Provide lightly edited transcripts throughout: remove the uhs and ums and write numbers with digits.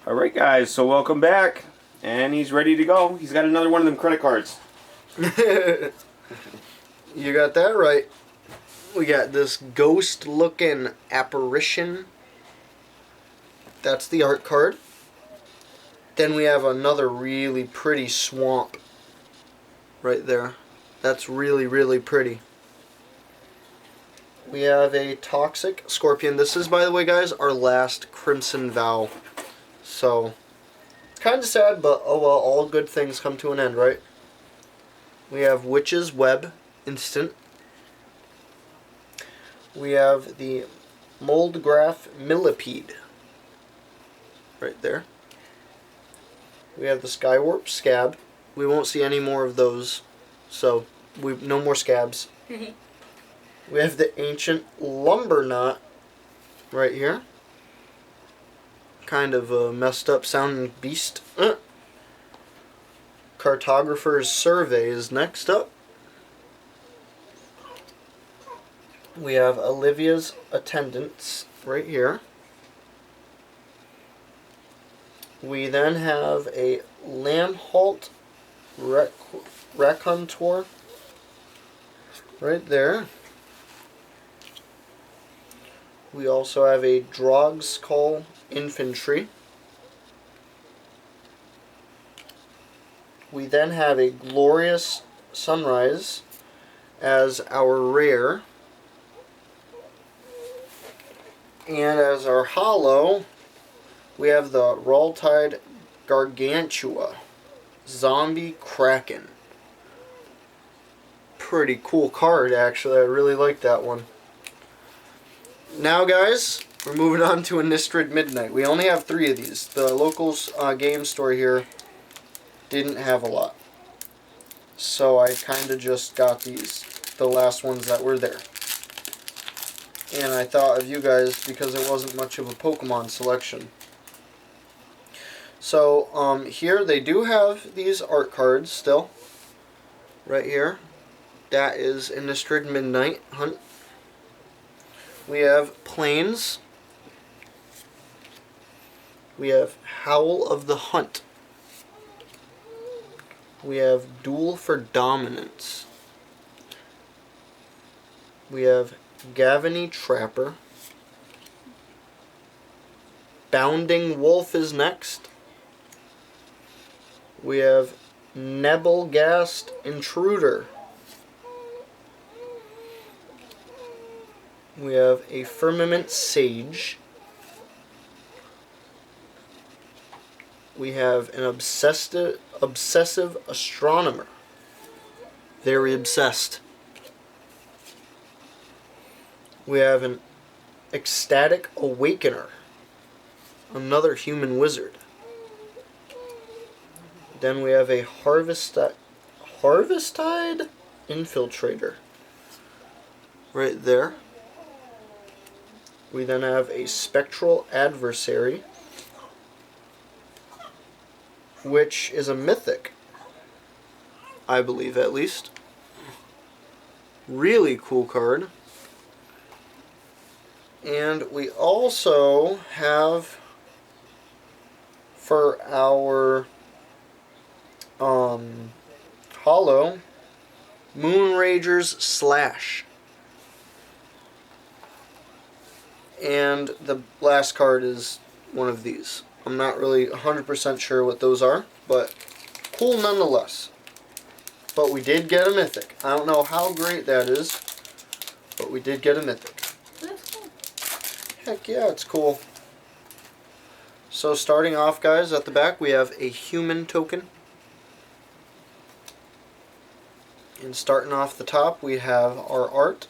Alright guys, so welcome back. And he's ready to go. He's got another one of them credit cards. You got that right. We got this ghost looking apparition. That's the art card. Then we have another really pretty swamp right there. That's really, really pretty. We have a toxic scorpion. This is, by the way, guys, our last Crimson Vow. So, it's kind of sad, but oh well, all good things come to an end, right? We have Witch's Web instant. We have the Moldgraph Millipede right there. We have the Skywarp Scab. We won't see any more of those, so no more scabs. We have the Ancient Lumberknot right here. Kind of a messed up sounding beast. Cartographer's Survey is next up. We have Olivia's Attendants right here. We then have a Lamholt Raconteur right there. We also have a Drogskull Infantry. We then have a Glorious Sunrise as our rare. And as our holo, we have the Raltide Gargantua Zombie Kraken. Pretty cool card, actually. I really like that one. Now, guys, we're moving on to Innistard Midnight. We only have 3 of these. The local game store here didn't have a lot. So I kind of just got these, the last ones that were there. And I thought of you guys because it wasn't much of a Pokemon selection. So here they do have these art cards still. Right here. That is Innistard Midnight Hunt. We have Plains. We have Howl of the Hunt. We have Duel for Dominance. We have Gavany Trapper. Bounding Wolf is next. We have Nebelgast Intruder. We have a Firmament Sage. We have an Obsessive Astronomer. Very obsessed. We have an Ecstatic Awakener. Another human wizard. Then we have a Harvestide Infiltrator. Right there. We then have a Spectral Adversary, which is a mythic, I believe at least. Really cool card. And we also have, for our holo, Moonrager's Slash. And the last card is one of these. I'm not really 100% sure what those are, but cool nonetheless. But we did get a mythic. I don't know how great that is, but we did get a mythic. That's cool. Heck yeah, it's cool. So starting off, guys, at the back we have a human token. And starting off the top we have our art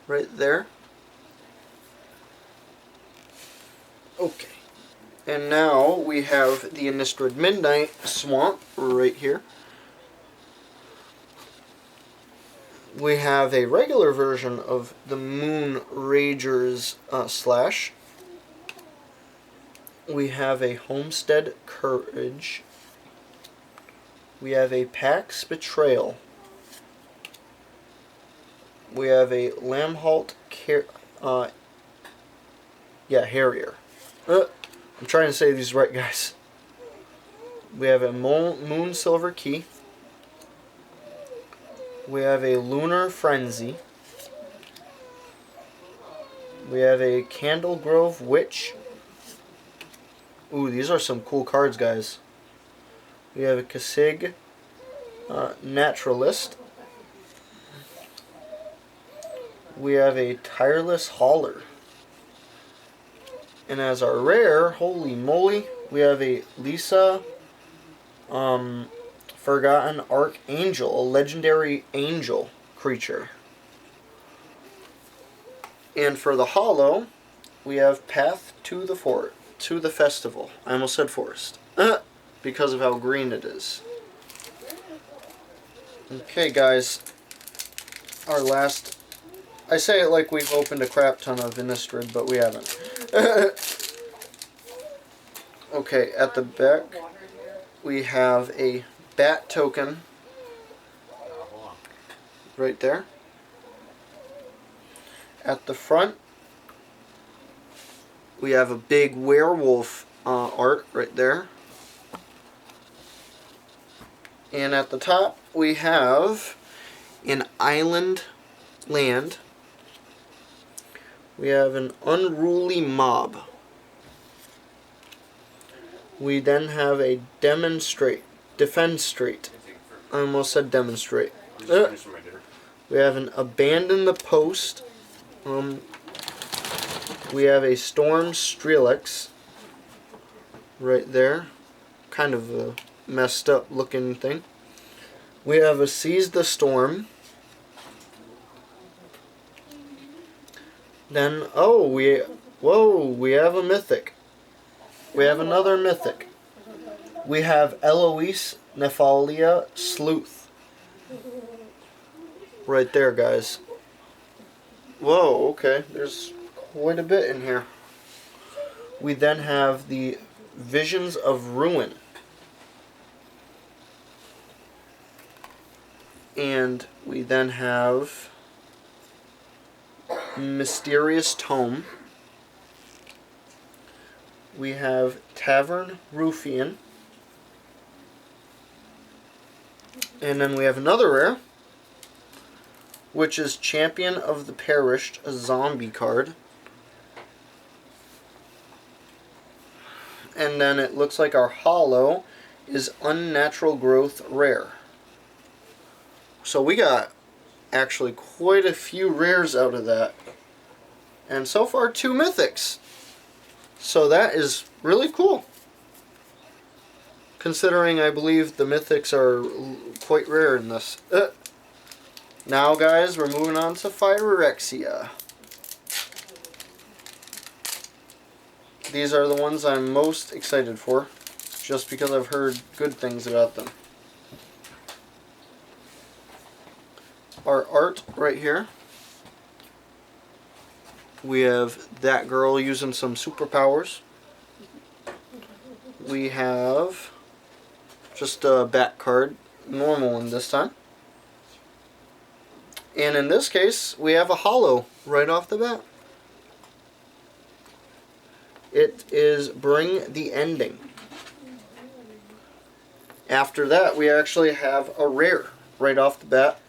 right there. Okay. And now we have the Innistard Midnight Swamp right here. We have a regular version of the Moonrager's Slash. We have a Homestead Courage. We have a Pax Betrayal. We have a Lamholt Harrier. I'm trying to say these right, guys. We have a Moon Silver Key. We have a Lunar Frenzy. We have a Candle Grove Witch. Ooh, these are some cool cards, guys. We have a Kasig Naturalist. We have a Tireless Hauler. And as our rare, holy moly, we have a Lisa Forgotten Archangel, a legendary angel creature. And for the holo, we have Path to the Festival. I almost said forest. Because of how green it is. Okay, guys. Our last... I say it like we've opened a crap ton of Innistard, but we haven't. Okay, at the back, we have a bat token. Right there. At the front, we have a big werewolf art right there. And at the top, we have an island land. We have an unruly mob. We then have a defenstrate. I almost said demonstrate. We have an abandon the post. We have a Storm Strelix right there. Kind of a messed up looking thing. We have a Seize the Storm. Then, we have a mythic. We have another mythic. We have Eloise Nephalia Sleuth. Right there, guys. Whoa, okay. There's quite a bit in here. We then have the Visions of Ruin. And we then have Mysterious Tome. We have Tavern Ruffian. And then we have another rare, which is Champion of the Perished, a zombie card. And then it looks like our holo is Unnatural Growth rare. So we got actually quite a few rares out of that. And so far 2 mythics. So that is really cool. Considering I believe the mythics are quite rare in this. Now guys, we're moving on to Phyrexia. These are the ones I'm most excited for. Just because I've heard good things about them. Our art right here. We have that girl using some superpowers. We have just a bat card, normal one this time. And in this case, we have a holo right off the bat. It is Bring the Ending. After that, we actually have a rare right off the bat.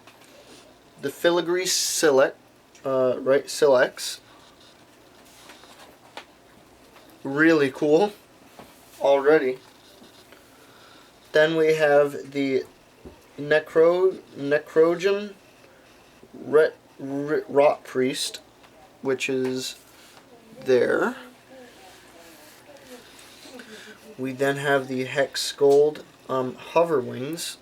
The Filigree Silex. Really cool already. Then we have the Necrogen Rot Priest, which is there. We then have the Hex Gold Hoverwings.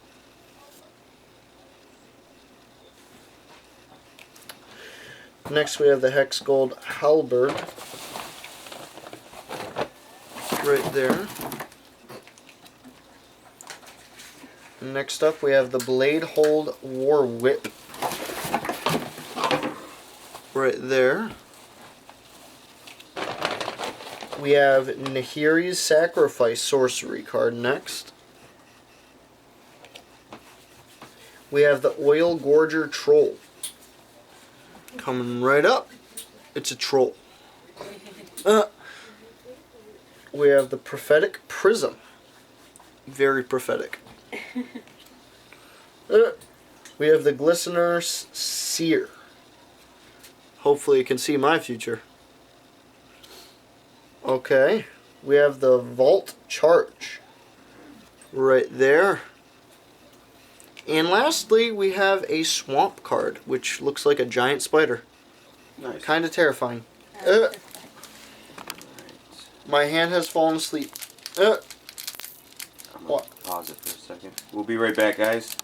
Next we have the Hex Gold Halberd. Right there. Next up we have the Blade Hold War Whip. Right there. We have Nahiri's Sacrifice Sorcery card next. We have the Oil Gorger Troll. Coming right up. It's a troll. we have the Prophetic Prism. Very prophetic. We have the Glistener's Seer. Hopefully you can see my future. Okay. We have the Vault Charge. Right there. And lastly, we have a Swamp card, which looks like a giant spider. Nice. Kind of terrifying. My hand has fallen asleep. I'm gonna pause it for a second. We'll be right back, guys.